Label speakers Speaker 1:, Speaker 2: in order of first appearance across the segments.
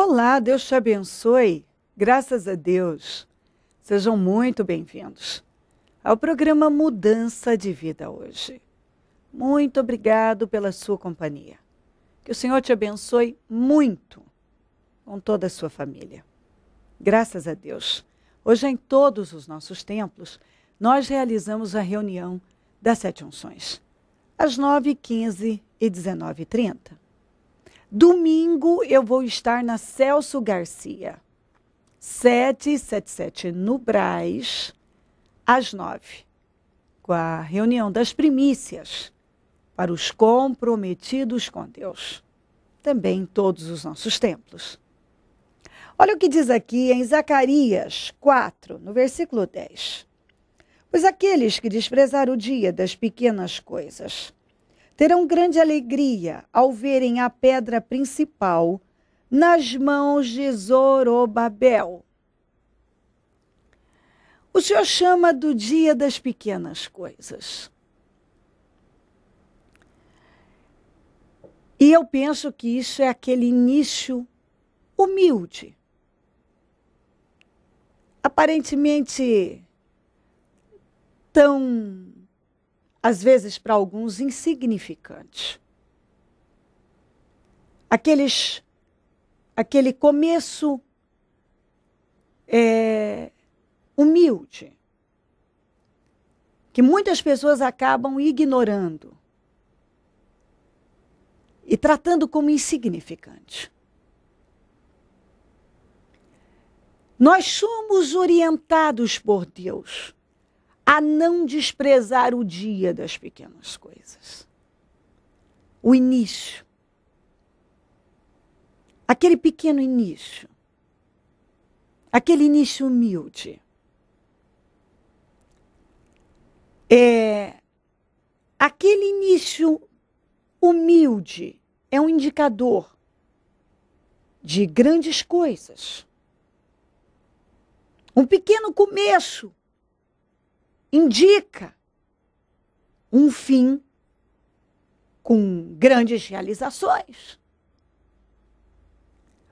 Speaker 1: Olá, Deus te abençoe. Graças a Deus. Sejam muito bem-vindos ao programa Mudança de Vida hoje. Muito obrigado pela sua companhia. Que o Senhor te abençoe muito com toda a sua família. Graças a Deus. Hoje, em todos os nossos templos, nós realizamos a reunião das 7 unções, às 9h15 e 19h30. Domingo, eu vou estar na Celso Garcia, 777 no Brás, às 9h, com a reunião das primícias para os comprometidos com Deus. Também em todos os nossos templos. Olha o que diz aqui em Zacarias 4, no versículo 10. Pois aqueles que desprezaram o dia das pequenas coisas terão grande alegria ao verem a pedra principal nas mãos de Zorobabel. O Senhor chama do dia das pequenas coisas. E eu penso que isso é aquele início humilde. Aparentemente tão, às vezes para alguns, insignificante. Aquele começo humilde, que muitas pessoas acabam ignorando e tratando como insignificante. Nós somos orientados por Deus a não desprezar o dia das pequenas coisas. O início. Aquele pequeno início. Aquele início humilde. Aquele início humilde é um indicador de grandes coisas. Um pequeno começo indica um fim com grandes realizações.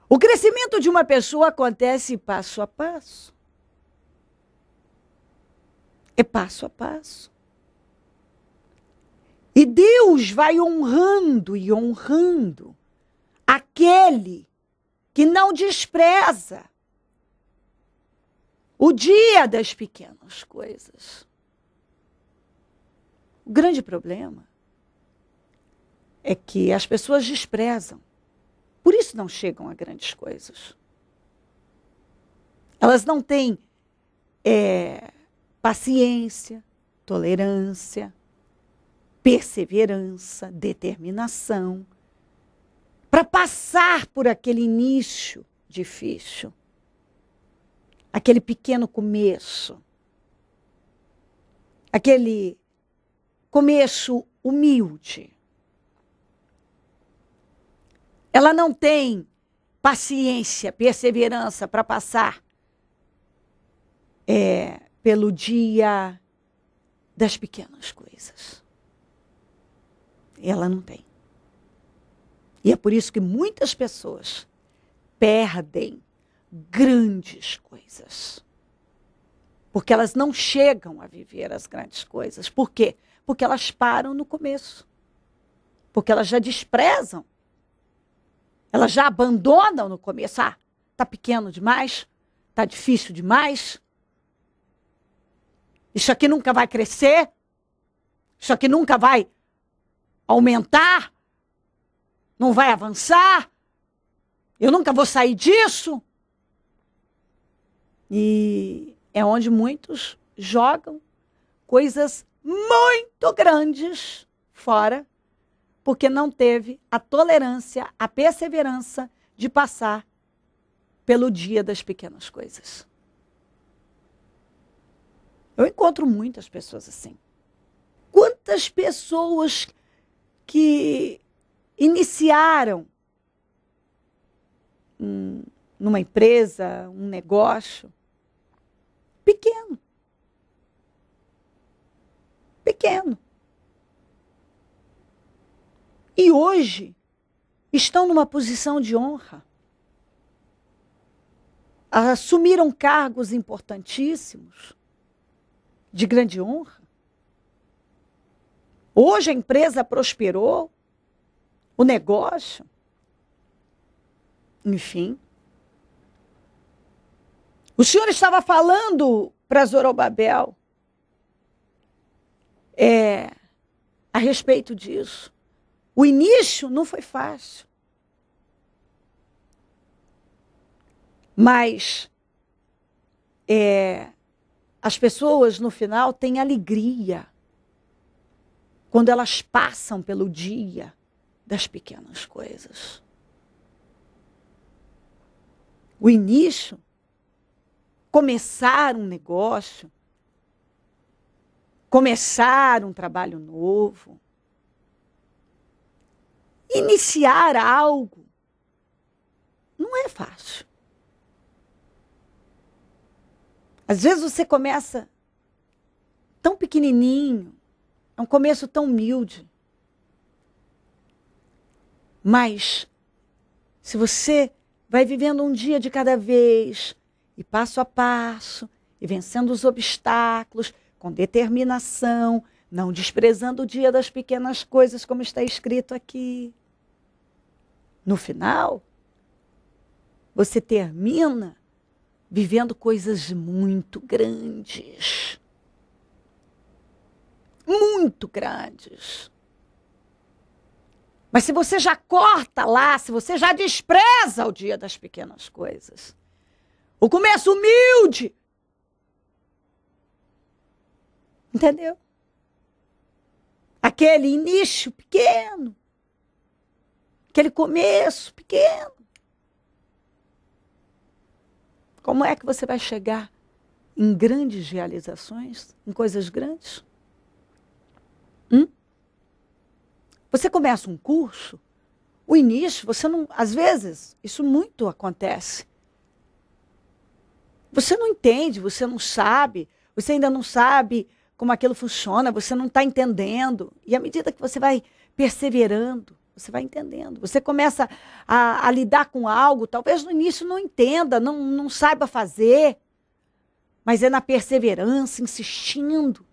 Speaker 1: O crescimento de uma pessoa acontece passo a passo. É passo a passo. E Deus vai honrando e honrando aquele que não despreza o dia das pequenas coisas. O grande problema é que as pessoas desprezam. Por isso não chegam a grandes coisas. Elas não têm paciência, tolerância, perseverança, determinação para passar por aquele início difícil. Aquele pequeno começo. Aquele começo humilde. Ela não tem paciência, perseverança para passar pelo dia das pequenas coisas. Ela não tem. E é por isso que muitas pessoas perdem grandes coisas. Porque elas não chegam a viver as grandes coisas. Por quê? Porque elas param no começo. Porque elas já desprezam. Elas já abandonam no começo. Ah, tá pequeno demais, tá difícil demais. Isso aqui nunca vai crescer. Isso aqui nunca vai aumentar. Não vai avançar. Eu nunca vou sair disso. E é onde muitos jogam coisas muito grandes fora, porque não teve a tolerância, a perseverança de passar pelo dia das pequenas coisas. Eu encontro muitas pessoas assim. Quantas pessoas que iniciaram numa empresa, um negócio, pequeno. Pequeno. E hoje estão numa posição de honra. assumiram cargos importantíssimos, de grande honra. Hoje a empresa prosperou, o negócio, enfim. O Senhor estava falando para Zorobabel a respeito disso. O início não foi fácil. Mas as pessoas, no final, têm alegria quando elas passam pelo dia das pequenas coisas. O início, começar um negócio, começar um trabalho novo, iniciar algo, não é fácil. Às vezes você começa tão pequenininho, é um começo tão humilde. Mas, se você vai vivendo um dia de cada vez, e passo a passo, e vencendo os obstáculos, com determinação, não desprezando o dia das pequenas coisas, como está escrito aqui. No final, você termina vivendo coisas muito grandes. Muito grandes. Mas se você já corta lá, se você já despreza o dia das pequenas coisas, o começo humilde, entendeu? Aquele início pequeno, aquele começo pequeno. Como é que você vai chegar em grandes realizações, em coisas grandes? Você começa um curso, o início, você não, às vezes, isso muito acontece. Você não entende, você não sabe, você ainda não sabe como aquilo funciona, você não está entendendo. E à medida que você vai perseverando, você vai entendendo. Você começa a lidar com algo, talvez no início não entenda, não saiba fazer, mas é na perseverança, insistindo.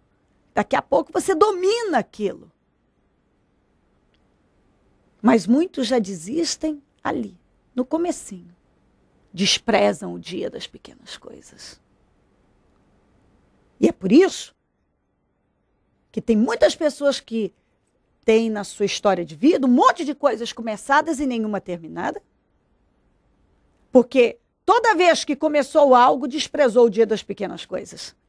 Speaker 1: Daqui a pouco você domina aquilo. Mas muitos já desistem ali, no comecinho. Desprezam o dia das pequenas coisas. E é por isso que tem muitas pessoas que têm na sua história de vida um monte de coisas começadas e nenhuma terminada. Porque toda vez que começou algo, desprezou o dia das pequenas coisas.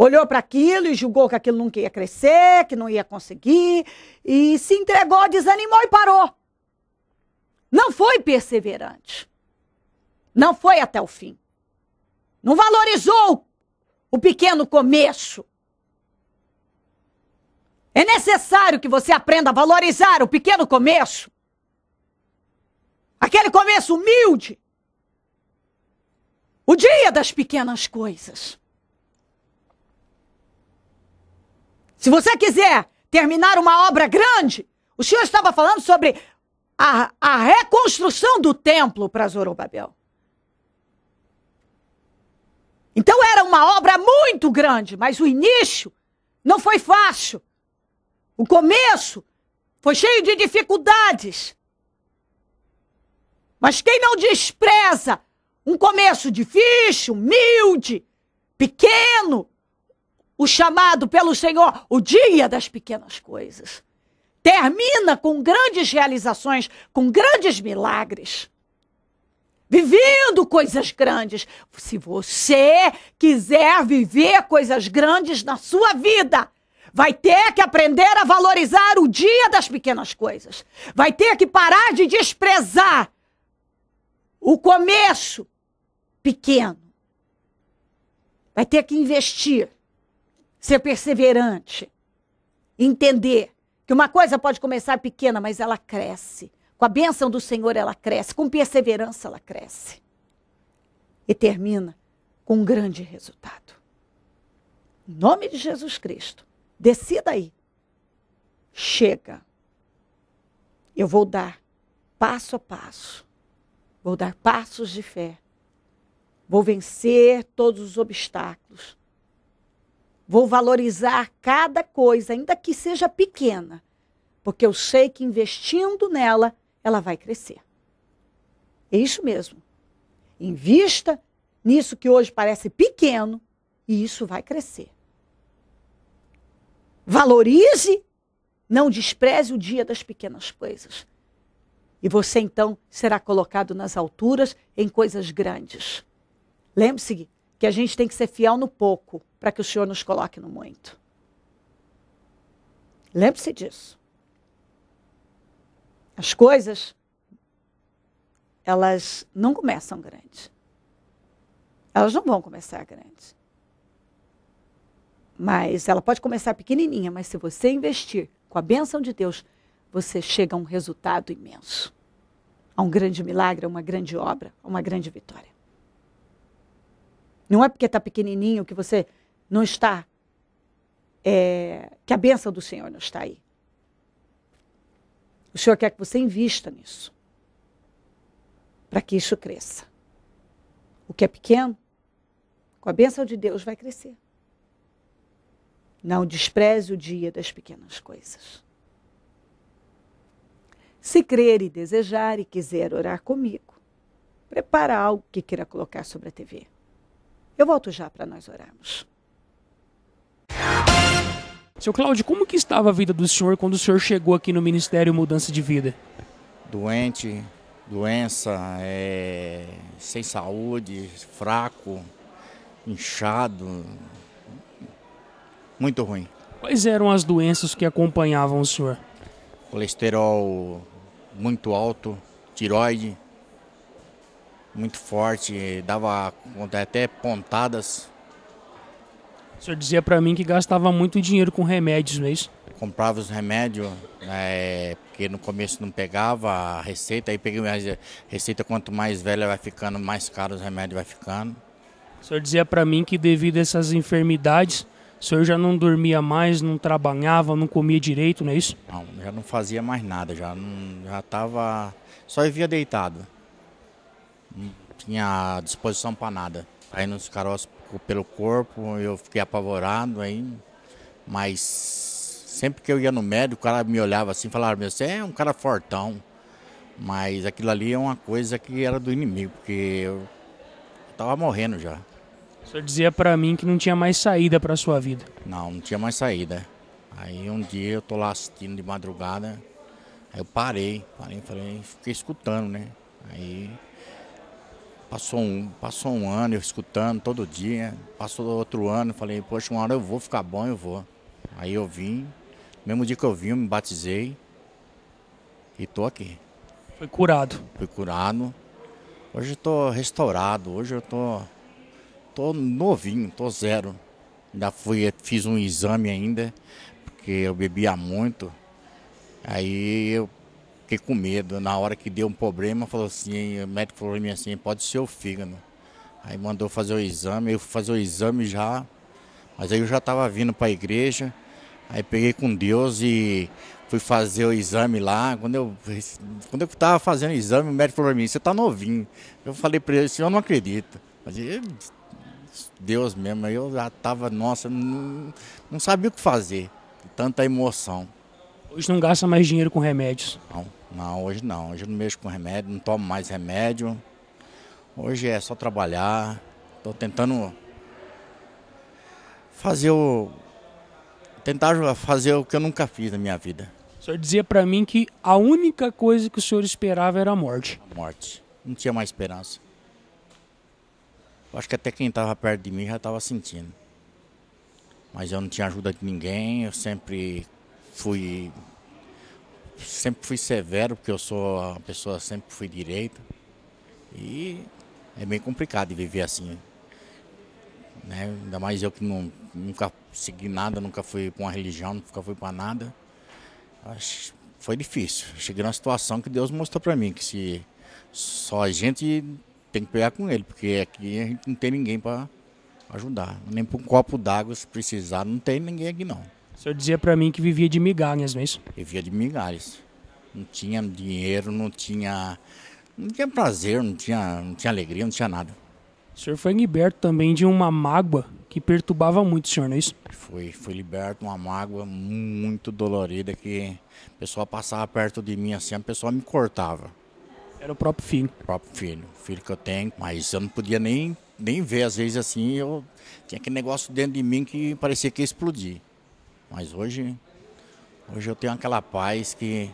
Speaker 1: Olhou para aquilo e julgou que aquilo nunca ia crescer, que não ia conseguir, e se entregou, desanimou e parou. Não foi perseverante. Não foi até o fim. Não valorizou o pequeno começo. É necessário que você aprenda a valorizar o pequeno começo. Aquele começo humilde. O dia das pequenas coisas. Se você quiser terminar uma obra grande, o Senhor estava falando sobre a reconstrução do templo para Zorobabel. Então era uma obra muito grande, mas o início não foi fácil. O começo foi cheio de dificuldades. Mas quem não despreza um começo difícil, humilde, pequeno, o chamado pelo Senhor, o dia das pequenas coisas, termina com grandes realizações, com grandes milagres, vivendo coisas grandes. Se você quiser viver coisas grandes na sua vida, vai ter que aprender a valorizar o dia das pequenas coisas. Vai ter que parar de desprezar o começo pequeno. Vai ter que investir, ser perseverante, entender que uma coisa pode começar pequena, mas ela cresce. Com a bênção do Senhor ela cresce, com perseverança ela cresce. E termina com um grande resultado. Em nome de Jesus Cristo, decida aí. Chega. Eu vou dar passo a passo Vou dar passos de fé. Vou vencer todos os obstáculos. Vou valorizar cada coisa, ainda que seja pequena, porque eu sei que investindo nela, ela vai crescer. É isso mesmo. Invista nisso que hoje parece pequeno e isso vai crescer. Valorize, não despreze o dia das pequenas coisas. E você, então, será colocado nas alturas em coisas grandes. Lembre-se que a gente tem que ser fiel no pouco para que o Senhor nos coloque no muito. Lembre-se disso. As coisas, elas não começam grandes. Elas não vão começar grandes. Mas ela pode começar pequenininha, mas se você investir com a bênção de Deus, você chega a um resultado imenso. A um grande milagre, a uma grande obra, a uma grande vitória. Não é porque está pequenininho que você não está, que a bênção do Senhor não está aí. O Senhor quer que você invista nisso, para que isso cresça. O que é pequeno, com a bênção de Deus, vai crescer. Não despreze o dia das pequenas coisas. Se crer e desejar e quiser orar comigo, prepara algo que queira colocar sobre a TV. Eu volto já para nós orarmos.
Speaker 2: Seu Cláudio, como que estava a vida do senhor quando o senhor chegou aqui no Ministério Mudança de Vida?
Speaker 3: Doente, doença, sem saúde, fraco, inchado, muito ruim.
Speaker 2: Quais eram as doenças que acompanhavam o senhor?
Speaker 3: Colesterol muito alto, tireoide muito forte, dava até pontadas.
Speaker 2: O senhor dizia para mim que gastava muito dinheiro com remédios, não é isso?
Speaker 3: Comprava os remédios, porque no começo não pegava a receita, aí peguei a receita, quanto mais velha vai ficando, mais caro os remédios vai ficando.
Speaker 2: O senhor dizia para mim que devido a essas enfermidades, o senhor já não dormia mais, não trabalhava, não comia direito, não é isso?
Speaker 3: Não, já não fazia mais nada, já estava, só vivia deitado. Não tinha disposição para nada. Aí nos caroços pelo corpo, eu fiquei apavorado aí, mas sempre que eu ia no médico, o cara me olhava assim e falava, você é um cara fortão, mas aquilo ali é uma coisa que era do inimigo, porque eu estava morrendo já.
Speaker 2: O senhor dizia para mim que não tinha mais saída para a sua vida.
Speaker 3: Não tinha mais saída. Aí um dia eu tô lá assistindo de madrugada, aí eu parei, fiquei escutando, né? Aí passou um ano eu escutando todo dia, passou outro ano, falei, poxa, uma hora eu vou ficar bom, eu vou. Aí eu vim, mesmo dia que eu vim, eu me batizei e tô aqui.
Speaker 2: Foi curado.
Speaker 3: Fui curado. Hoje eu tô restaurado, hoje eu tô novinho, tô zero. Ainda fiz um exame ainda, porque eu bebia muito. Aí eu fiquei com medo. Na hora que deu um problema, falou assim, o médico falou pra mim assim, pode ser o fígado. Aí mandou fazer o exame, eu fui fazer o exame já, mas aí eu já estava vindo para a igreja, aí peguei com Deus e fui fazer o exame lá. Quando eu estava fazendo o exame, o médico falou pra mim, você tá novinho. Eu falei para ele, senhor, eu não acredito. Mas Deus mesmo, aí eu já estava, nossa, não sabia o que fazer, tanta emoção.
Speaker 2: Hoje não gasta mais dinheiro com remédios?
Speaker 3: Não, hoje não. Hoje eu não mexo com remédio, não tomo mais remédio. Hoje é só trabalhar. Estou tentando tentar fazer o que eu nunca fiz na minha vida.
Speaker 2: O senhor dizia para mim que a única coisa que o senhor esperava era a morte.
Speaker 3: A morte. Não tinha mais esperança. Eu acho que até quem estava perto de mim já estava sentindo. Mas eu não tinha ajuda de ninguém, eu sempre fui severo, porque eu sou uma pessoa, sempre fui direito. E é bem complicado de viver assim, né? Ainda mais eu que nunca segui nada, nunca fui para uma religião, nunca fui para nada. Foi difícil. Cheguei numa situação que Deus mostrou para mim, que se só a gente tem que pegar com ele, porque aqui a gente não tem ninguém para ajudar. Nem por um copo d'água, se precisar, não tem ninguém aqui não.
Speaker 2: O senhor dizia para mim que vivia de migalhas, não é isso?
Speaker 3: Vivia de migalhas. Não tinha dinheiro, não tinha Não tinha prazer, não tinha alegria, não tinha nada.
Speaker 2: O senhor foi liberto também de uma mágoa que perturbava muito o senhor, não é isso?
Speaker 3: Fui liberto de uma mágoa muito dolorida que a pessoa passava perto de mim assim, a pessoa me cortava.
Speaker 2: Era o próprio filho.
Speaker 3: O próprio filho que eu tenho, mas eu não podia nem ver, às vezes assim, eu tinha aquele negócio dentro de mim que parecia que ia explodir. Mas hoje eu tenho aquela paz que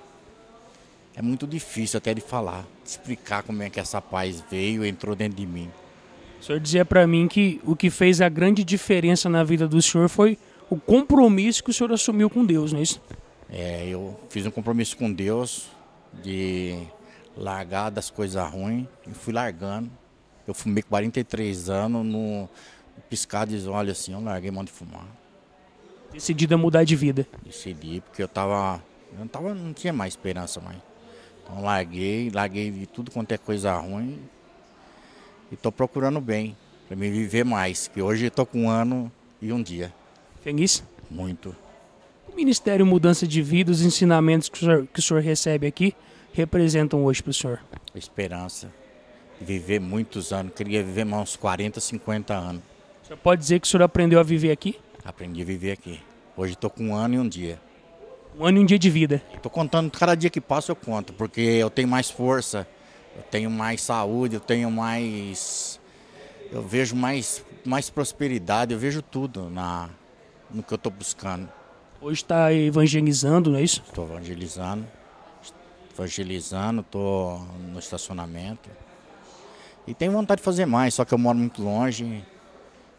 Speaker 3: é muito difícil até de falar, de explicar como é que essa paz veio e entrou dentro de mim.
Speaker 2: O senhor dizia para mim que o que fez a grande diferença na vida do senhor foi o compromisso que o senhor assumiu com Deus, não é isso?
Speaker 3: Eu fiz um compromisso com Deus de largar das coisas ruins e fui largando. Eu fumei 43 anos, no piscar de olhos assim, eu larguei mão de fumar.
Speaker 2: Decidido a mudar de vida.
Speaker 3: Decidi, porque não tinha mais esperança mais. Então larguei de tudo quanto é coisa ruim e estou procurando bem, para me viver mais, que hoje estou com 1 ano e 1 dia.
Speaker 2: Feliz?
Speaker 3: Muito.
Speaker 2: O Ministério Mudança de Vida, os ensinamentos que o senhor recebe aqui, representam hoje para o senhor?
Speaker 3: Esperança de viver muitos anos, queria viver mais uns 40, 50 anos.
Speaker 2: O senhor pode dizer que o senhor aprendeu a viver aqui?
Speaker 3: Aprendi a viver aqui. Hoje estou com 1 ano e 1 dia.
Speaker 2: 1 ano e 1 dia de vida.
Speaker 3: Estou contando, cada dia que passa eu conto, porque eu tenho mais força, eu tenho mais saúde, eu vejo mais prosperidade, eu vejo tudo no que eu estou buscando.
Speaker 2: Hoje está evangelizando, não é isso?
Speaker 3: Estou evangelizando, estou no estacionamento. E tenho vontade de fazer mais, só que eu moro muito longe e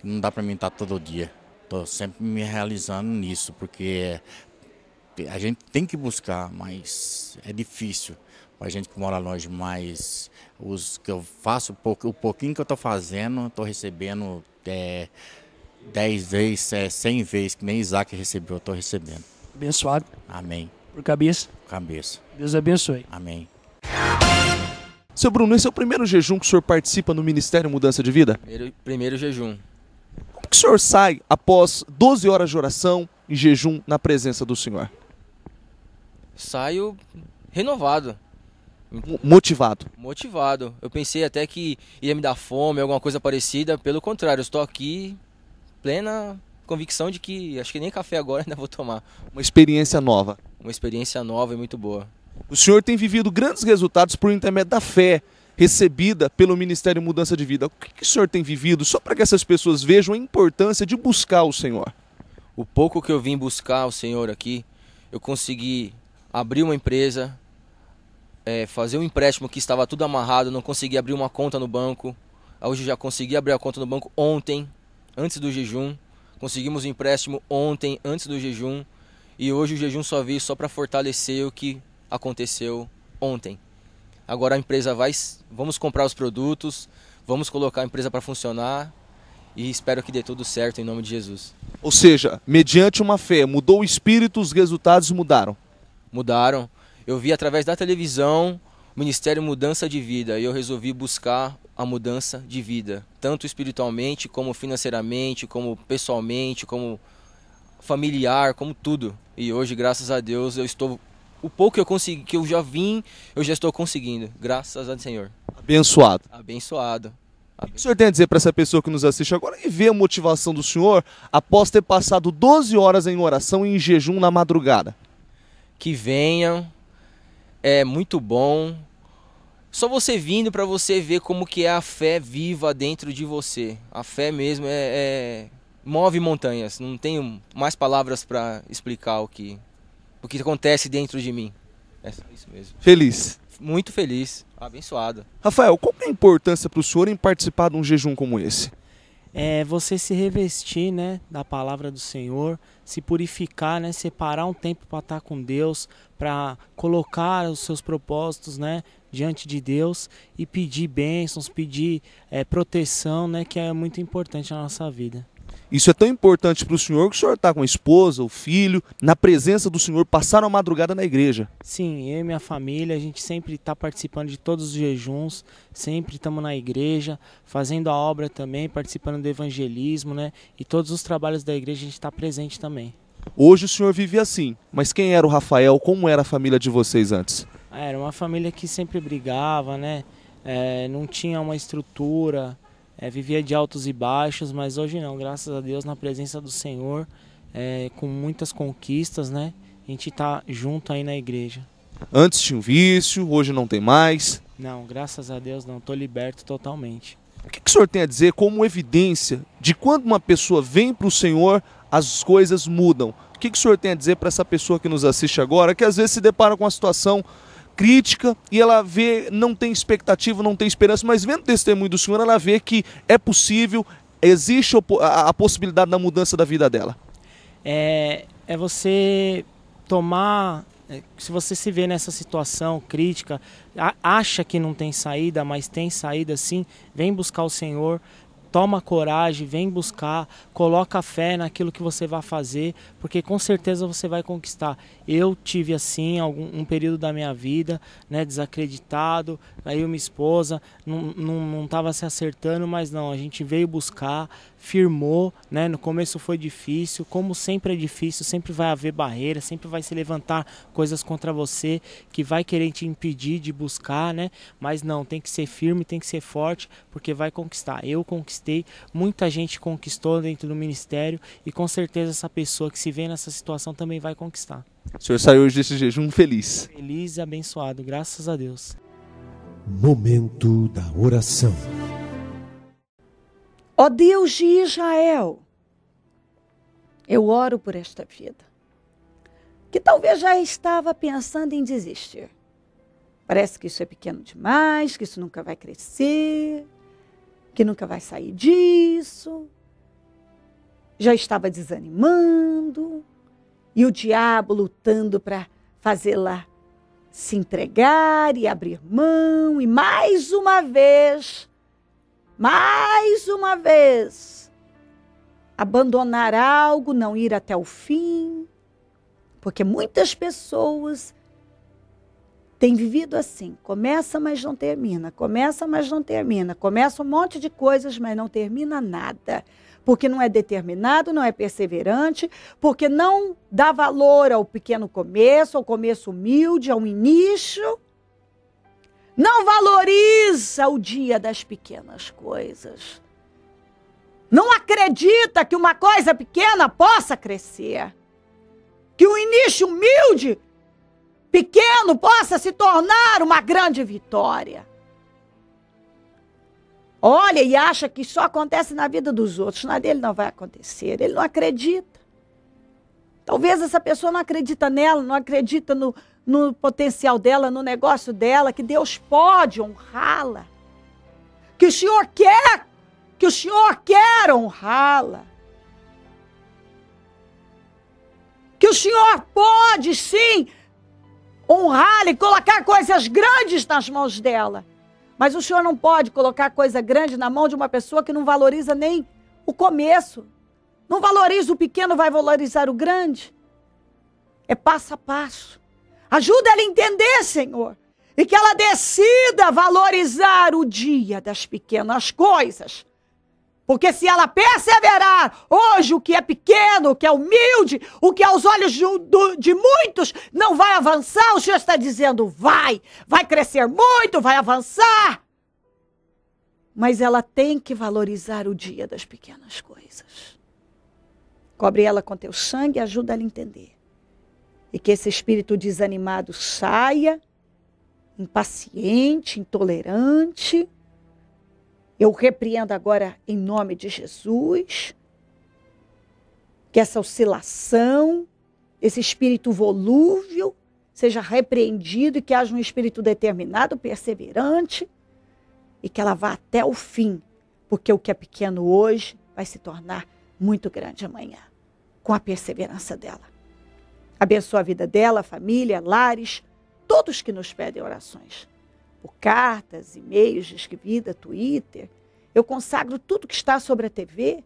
Speaker 3: não dá para mim estar todo dia. Estou sempre me realizando nisso, porque a gente tem que buscar, mas é difícil para a gente que mora longe. Mas os que eu faço, o pouquinho que eu estou fazendo, estou recebendo 10 vezes, 100 vezes, que nem Isaac recebeu, eu estou recebendo.
Speaker 2: Abençoado.
Speaker 3: Amém.
Speaker 2: Por cabeça.
Speaker 3: Cabeça.
Speaker 2: Deus abençoe.
Speaker 3: Amém.
Speaker 4: Seu Bruno, esse é o primeiro jejum que o senhor participa no Ministério Mudança de Vida?
Speaker 5: Primeiro jejum.
Speaker 4: Como que o senhor sai após 12 horas de oração e jejum na presença do Senhor?
Speaker 5: Saio renovado.
Speaker 4: Motivado.
Speaker 5: Motivado. Eu pensei até que ia me dar fome, alguma coisa parecida. Pelo contrário, eu estou aqui plena convicção de que acho que nem café agora ainda vou tomar.
Speaker 4: Uma experiência nova.
Speaker 5: Uma experiência nova e muito boa.
Speaker 4: O senhor tem vivido grandes resultados por intermédio da fé recebida pelo Ministério Mudança de Vida. O que o senhor tem vivido só para que essas pessoas vejam a importância de buscar o Senhor?
Speaker 5: O pouco que eu vim buscar o Senhor aqui, eu consegui abrir uma empresa, fazer um empréstimo que estava tudo amarrado, não consegui abrir uma conta no banco. Hoje já consegui abrir a conta no banco ontem, antes do jejum. Conseguimos um empréstimo ontem, antes do jejum. E hoje o jejum só veio só para fortalecer o que aconteceu ontem. Agora a empresa vamos comprar os produtos, vamos colocar a empresa para funcionar e espero que dê tudo certo em nome de Jesus.
Speaker 4: Ou seja, mediante uma fé, mudou o espírito, os resultados mudaram.
Speaker 5: Mudaram. Eu vi através da televisão o Ministério Mudança de Vida e eu resolvi buscar a mudança de vida, tanto espiritualmente, como financeiramente, como pessoalmente, como familiar, como tudo. E hoje, graças a Deus, o pouco que eu consegui, que eu já estou conseguindo, graças ao Senhor.
Speaker 4: Abençoado.
Speaker 5: Abençoado.
Speaker 4: O que o senhor tem a dizer para essa pessoa que nos assiste agora e vê a motivação do senhor após ter passado 12 horas em oração e em jejum na madrugada?
Speaker 5: Que venham, é muito bom. Só você vindo para você ver como que é a fé viva dentro de você. A fé mesmo move montanhas. Não tenho mais palavras para explicar o que acontece dentro de mim. É isso mesmo.
Speaker 4: Feliz.
Speaker 5: Muito feliz, abençoado.
Speaker 4: Rafael, qual é a importância para o senhor em participar de um jejum como esse?
Speaker 6: É você se revestir, né, da palavra do Senhor, se purificar, né, separar um tempo para estar com Deus, para colocar os seus propósitos, né, diante de Deus e pedir bênçãos, pedir proteção, né, que é muito importante na nossa vida.
Speaker 4: Isso é tão importante para o senhor que o senhor está com a esposa, o filho, na presença do senhor, passaram a madrugada na igreja.
Speaker 6: Sim, eu e minha família, a gente sempre está participando de todos os jejuns, sempre estamos na igreja, fazendo a obra também, participando do evangelismo, né? E todos os trabalhos da igreja a gente está presente também.
Speaker 4: Hoje o senhor vive assim, mas quem era o Rafael, como era a família de vocês antes?
Speaker 6: Era uma família que sempre brigava, né? Não tinha uma estrutura, vivia de altos e baixos, mas hoje não, graças a Deus, na presença do Senhor, com muitas conquistas, né? A gente tá junto aí na igreja.
Speaker 4: Antes tinha um vício, hoje não tem mais.
Speaker 6: Não, graças a Deus não, tô liberto totalmente.
Speaker 4: O que o senhor tem a dizer como evidência de quando uma pessoa vem para o Senhor, as coisas mudam? O que o senhor tem a dizer para essa pessoa que nos assiste agora, que às vezes se depara com uma situação crítica e ela vê, não tem expectativa, não tem esperança, mas vendo o testemunho do Senhor, ela vê que é possível, existe a possibilidade da mudança da vida dela?
Speaker 6: É você tomar... Se você se vê nessa situação crítica, acha que não tem saída, mas tem saída sim, vem buscar o Senhor, toma coragem, vem buscar, coloca fé naquilo que você vai fazer, porque com certeza você vai conquistar. Eu tive assim um período da minha vida, né, desacreditado, aí minha esposa não estava se acertando, mas não, a gente veio buscar, firmou, né? No começo foi difícil, como sempre é difícil, sempre vai haver barreiras, sempre vai se levantar coisas contra você que vai querer te impedir de buscar, né? Mas não, tem que ser firme, tem que ser forte, porque vai conquistar. Eu conquistei, muita gente conquistou dentro do ministério e com certeza essa pessoa que se vê nessa situação também vai conquistar.
Speaker 4: O senhor saiu hoje desse jejum feliz.
Speaker 6: Feliz e abençoado, graças a Deus.
Speaker 7: Momento da oração.
Speaker 1: Ó Deus de Israel, eu oro por esta vida, que talvez já estava pensando em desistir. Parece que isso é pequeno demais, que isso nunca vai crescer, que nunca vai sair disso. Já estava desanimando, e o diabo lutando para fazê-la se entregar e abrir mão, e mais uma vez, abandonar algo, não ir até o fim, porque muitas pessoas têm vivido assim, começa, mas não termina, começa, mas não termina, começa um monte de coisas, mas não termina nada, porque não é determinado, não é perseverante, porque não dá valor ao pequeno começo, ao começo humilde, ao início, não valoriza o dia das pequenas coisas. Não acredita que uma coisa pequena possa crescer. Que um início humilde, pequeno, possa se tornar uma grande vitória. Olha e acha que só acontece na vida dos outros. Na dele não vai acontecer. Ele não acredita. Talvez essa pessoa não acredita nela, não acredita no potencial dela, no negócio dela, que Deus pode honrá-la. Que o Senhor quer honrá-la. Que o Senhor pode sim honrá-la e colocar coisas grandes nas mãos dela. Mas o Senhor não pode colocar coisa grande na mão de uma pessoa que não valoriza nem o começo. Não valoriza o pequeno, vai valorizar o grande. É passo a passo. Ajuda ela a entender, Senhor. E que ela decida valorizar o dia das pequenas coisas. Porque se ela perseverar hoje, o que é pequeno, o que é humilde, o que aos olhos de muitos não vai avançar, o Senhor está dizendo, vai crescer muito, vai avançar. Mas ela tem que valorizar o dia das pequenas coisas. Cobre ela com teu sangue e ajuda ela a entender. E que esse espírito desanimado saia, impaciente, intolerante. Eu repreendo agora em nome de Jesus. Que essa oscilação, esse espírito volúvel, seja repreendido e que haja um espírito determinado, perseverante. E que ela vá até o fim. Porque o que é pequeno hoje vai se tornar muito grande amanhã. Com a perseverança dela. Abençoa a vida dela, a família, lares, todos que nos pedem orações. Por cartas, e-mails, Disque Vida, Twitter. Eu consagro tudo que está sobre a TV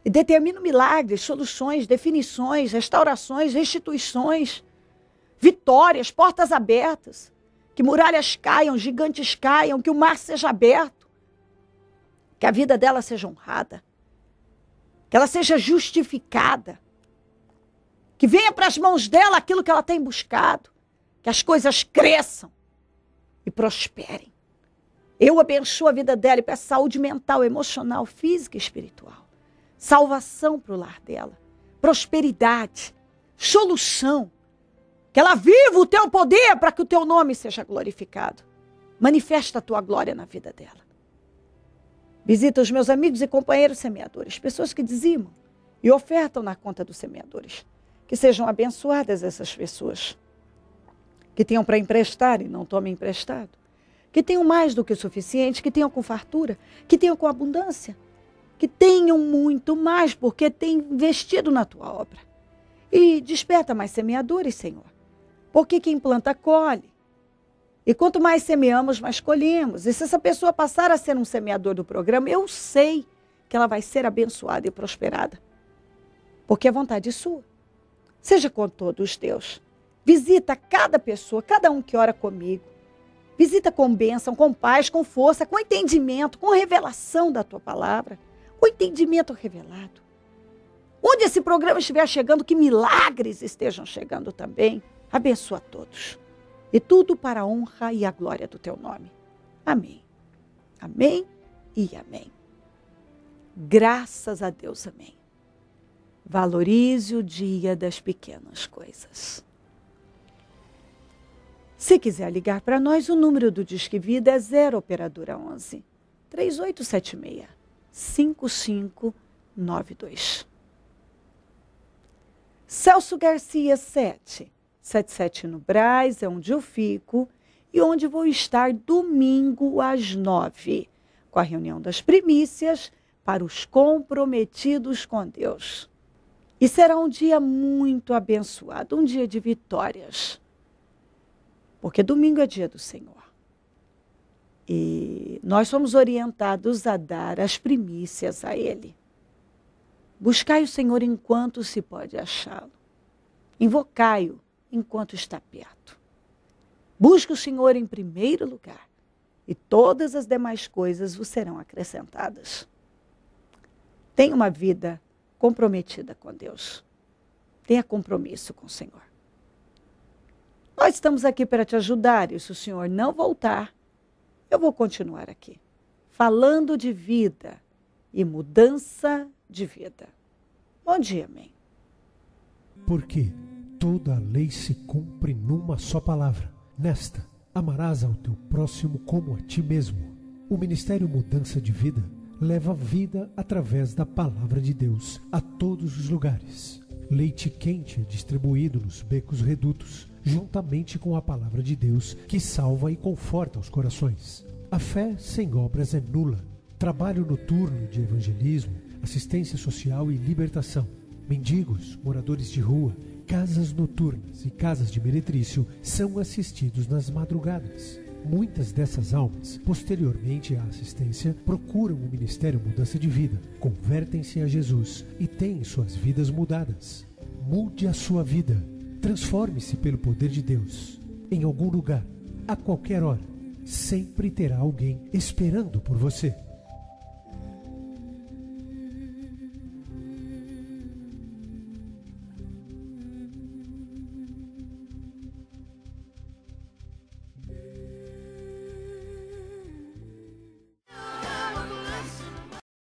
Speaker 1: e determino milagres, soluções, definições, restaurações, restituições, vitórias, portas abertas. Que muralhas caiam, gigantes caiam, que o mar seja aberto. Que a vida dela seja honrada. Que ela seja justificada. Que venha para as mãos dela aquilo que ela tem buscado. Que que as coisas cresçam e prosperem. Eu abençoo a vida dela e peço saúde mental, emocional, física e espiritual. Salvação para o lar dela. Prosperidade. Solução. Que ela viva o teu poder para que o teu nome seja glorificado. Manifesta a tua glória na vida dela. Visita os meus amigos e companheiros semeadores, pessoas que dizimam e ofertam na conta dos semeadores. Que sejam abençoadas essas pessoas. Que tenham para emprestar e não tomem emprestado. Que tenham mais do que o suficiente, que tenham com fartura, que tenham com abundância. Que tenham muito mais, porque têm investido na tua obra. E desperta mais semeadores, Senhor. Porque quem planta, colhe. E quanto mais semeamos, mais colhemos. E se essa pessoa passar a ser um semeador do programa, eu sei que ela vai ser abençoada e prosperada. Porque é vontade sua. Seja com todos, Deus. Visita cada pessoa, cada um que ora comigo. Visita com bênção, com paz, com força, com entendimento, com revelação da tua palavra. O entendimento revelado. Onde esse programa estiver chegando, que milagres estejam chegando também. Abençoa a todos. E tudo para a honra e a glória do teu nome. Amém. Amém e amém. Graças a Deus, amém. Valorize o dia das pequenas coisas. Se quiser ligar para nós, o número do Disque Vida é 0 operadora 11 3876 5592. Celso Garcia 777 no Brás, é onde eu fico e onde vou estar domingo às 9, com a reunião das primícias para os comprometidos com Deus. E será um dia muito abençoado, um dia de vitórias. Porque domingo é dia do Senhor. E nós somos orientados a dar as primícias a Ele. Buscai o Senhor enquanto se pode achá-lo. Invocai-o enquanto está perto. Busque o Senhor em primeiro lugar. E todas as demais coisas vos serão acrescentadas. Tenha uma vida comprometida com Deus. Tenha compromisso com o Senhor. Nós estamos aqui para te ajudar e se o Senhor não voltar, eu vou continuar aqui, falando de vida e mudança de vida. Bom dia, amém.
Speaker 7: Porque toda a lei se cumpre numa só palavra. Nesta, amarás ao teu próximo como a ti mesmo. O Ministério Mudança de Vida leva vida através da palavra de Deus a todos os lugares. Leite quente é distribuído nos becos redutos, juntamente com a palavra de Deus, que salva e conforta os corações. A fé sem obras é nula. Trabalho noturno de evangelismo, assistência social e libertação. Mendigos, moradores de rua, casas noturnas e casas de meretrício são assistidos nas madrugadas. Muitas dessas almas, posteriormente à assistência, procuram o Ministério Mudança de Vida, convertem-se a Jesus e têm suas vidas mudadas. Mude a sua vida. Transforme-se pelo poder de Deus. Em algum lugar, a qualquer hora, sempre terá alguém esperando por você.